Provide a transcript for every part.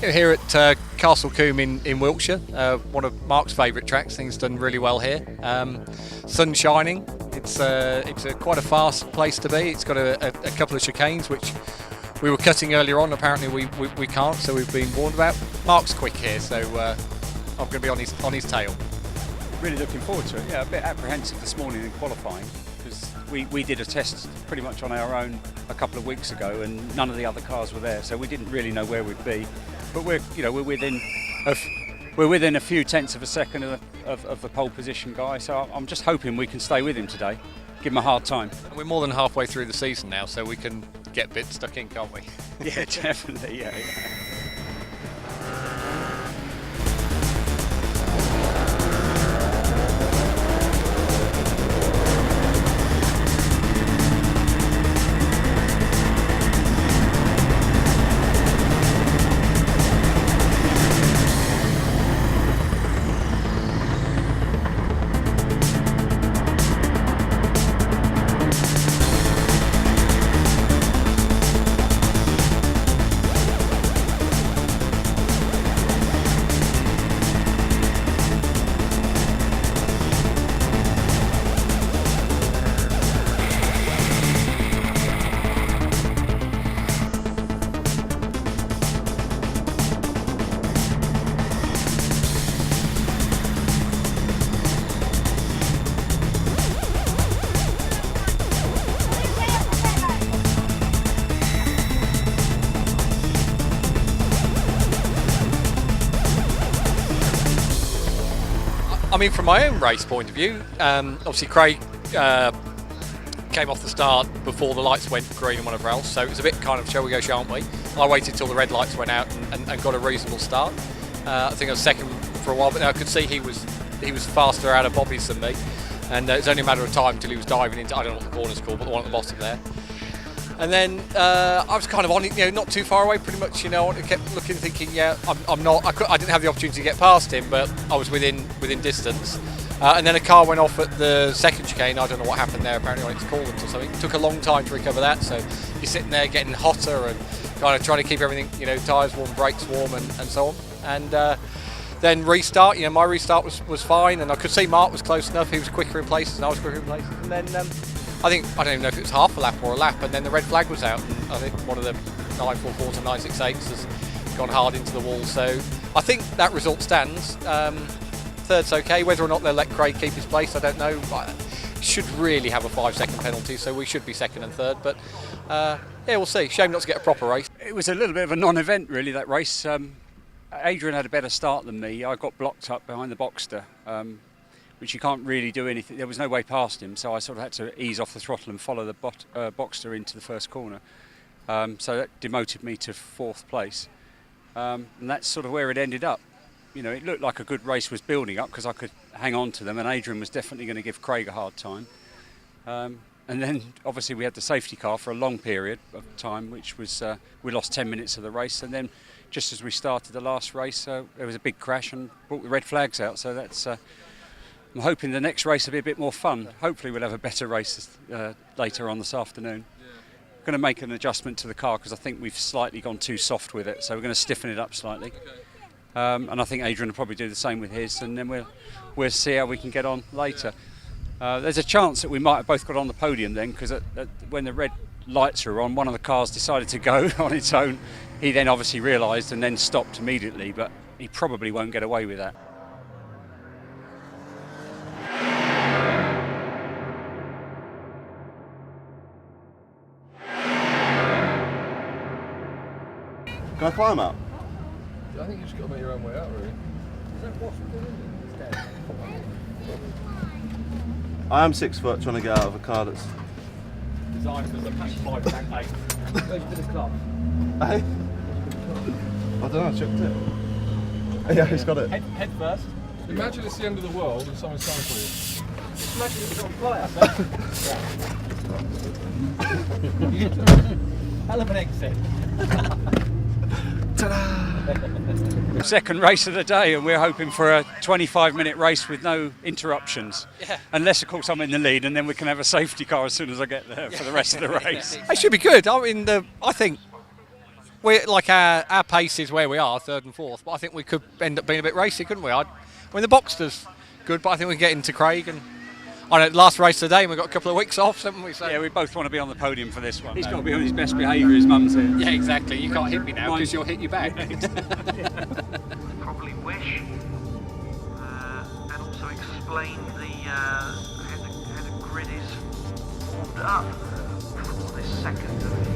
Here at Castle Combe in Wiltshire, one of Mark's favourite tracks. Things done really well here. Sun shining. It's quite a fast place to be. It's got a couple of chicanes which we were cutting earlier on. Apparently we can't, so we've been warned about. Mark's quick here, so I'm going to be on his tail. Really looking forward to it. Yeah, a bit apprehensive this morning in qualifying because we did a test pretty much on our own a couple of weeks ago, and none of the other cars were there, so we didn't really know where we'd be. But we're within a few tenths of a second of the pole position guy, so I'm just hoping we can stay with him today, give him a hard time. We're more than halfway through the season now, so we can get bits stuck in, can't we? Yeah, definitely. Yeah. I mean, from my own race point of view, obviously Craig came off the start before the lights went green and whatever else, so it was a bit kind of shall we go, shan't we? I waited till the red lights went out and got a reasonable start. I think I was second for a while, but now I could see he was faster out of bobbies than me, and it was only a matter of time until he was diving into, I don't know what the corner's called, but the one at the bottom there. And then I was kind of on it, not too far away, pretty much. I kept looking, thinking, yeah, I'm not. I didn't have the opportunity to get past him, but I was within distance. And then a car went off at the second chicane. I don't know what happened there. Apparently, on its coolant or something. It took a long time to recover that. So you're sitting there getting hotter and kind of trying to keep everything, tyres warm, brakes warm, and so on. And then restart. My restart was fine, and I could see Mark was close enough. He was quicker in places, and I was quicker in places. And then I don't even know if it was half a lap or a lap, and then the red flag was out, and I think one of the 944s and 968s has gone hard into the wall. So I think that result stands. Third's okay. Whether or not they'll let Craig keep his place, I don't know. Should really have a 5-second penalty, so we should be second and third. But yeah, we'll see. Shame not to get a proper race. It was a little bit of a non-event, really, that race. Adrian had a better start than me. I got blocked up behind the Boxster, which you can't really do anything. There was no way past him, so I sort of had to ease off the throttle and follow the Boxster into the first corner. So that demoted me to fourth place, and that's sort of where it ended up. It looked like a good race was building up because I could hang on to them, and Adrian was definitely going to give Craig a hard time. And then obviously we had the safety car for a long period of time, which was we lost 10 minutes of the race, and then just as we started the last race, there was a big crash and brought the red flags out. So that's. I'm hoping the next race will be a bit more fun. Hopefully we'll have a better race later on this afternoon. I'm going to make an adjustment to the car because I think we've slightly gone too soft with it, so we're going to stiffen it up slightly. Okay. And I think Adrian will probably do the same with his, and then we'll see how we can get on later. There's a chance that we might have both got on the podium then, because when the red lights were on, one of the cars decided to go on its own. He then obviously realised and then stopped immediately, but he probably won't get away with that. Can I climb up? I think you just got to make your own way out, really. Is that Washington, isn't it? I am 6 foot trying to get out of a car that's Designed for the pack 5 tank 8. Go to the club. Hey? I don't know, I chucked it. Yeah, he's got it. Head first. Imagine it's the end of the world and someone's coming for you. Just imagine it was on fire. Hell of an exit. Second race of the day, and we're hoping for a 25-minute race with no interruptions. Yeah. Unless, of course, I'm in the lead, and then we can have a safety car as soon as I get there for the rest of the race. It should be good. I mean, I think we're like our pace is where we are, third and fourth, but I think we could end up being a bit racy, couldn't we? I mean, the Boxster's good, but I think we can get into Craig, and I know last race of the day, and we've got a couple of weeks off, haven't we? So Yeah, we both want to be on the podium for this one. He's got to be on his best behaviour, his mum's here. yeah, exactly. You can't hit me now because you'll hit you back. Probably wish and also explain how the grid is formed up for this second of the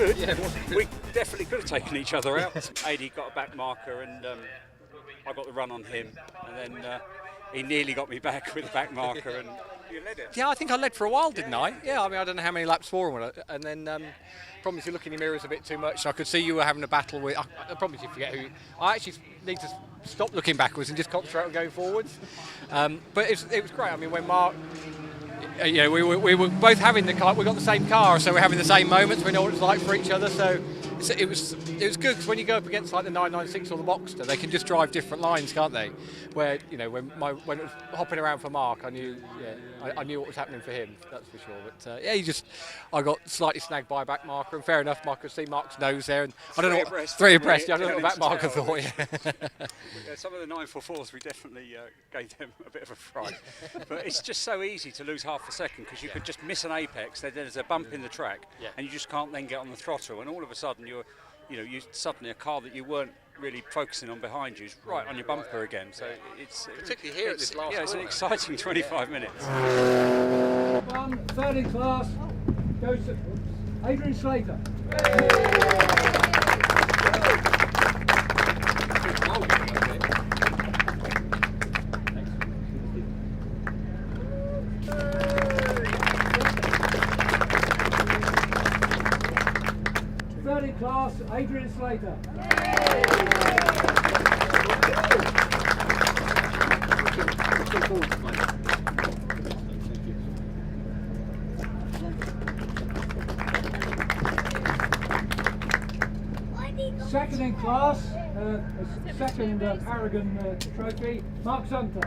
good. Yeah, it wasn't good. We definitely could have taken each other out. AD got a back marker and I got the run on him, and then he nearly got me back with a back marker, and you led it. Yeah, I think I led for a while, didn't I? Yeah, I mean, I don't know how many laps for, and then problem is you look in your mirrors a bit too much. And I could see you were having a battle with. I promise you forget who. I actually need to stop looking backwards and just concentrate on going forwards. But it was great. I mean, when Mark. You know, we were both having the car. We got the same car, so we're having the same moments. We know what it's like for each other. So it was good because when you go up against like the 996 or the Boxster, they can just drive different lines, can't they? Where you know when it was hopping around for Mark, I knew I knew what was happening for him. That's for sure. But I got slightly snagged by a back marker, and fair enough. I could see Mark's nose there, and I don't know what three abreast. I don't know what back marker thought. Yeah, some of the 944s we definitely gave them a bit of a fright. But it's just so easy to lose half a second because you could just miss an apex. There's a bump in the track, and you just can't then get on the throttle. And all of a sudden, you suddenly a car that you weren't really focusing on behind you is right on your bumper again. So it's particularly here at this last. Yeah, it's an exciting 25 minutes. Third in class goes to Adrian Slater. Third in class, Adrian Slater. Second in class, second Paragon trophy, Mark Sumter.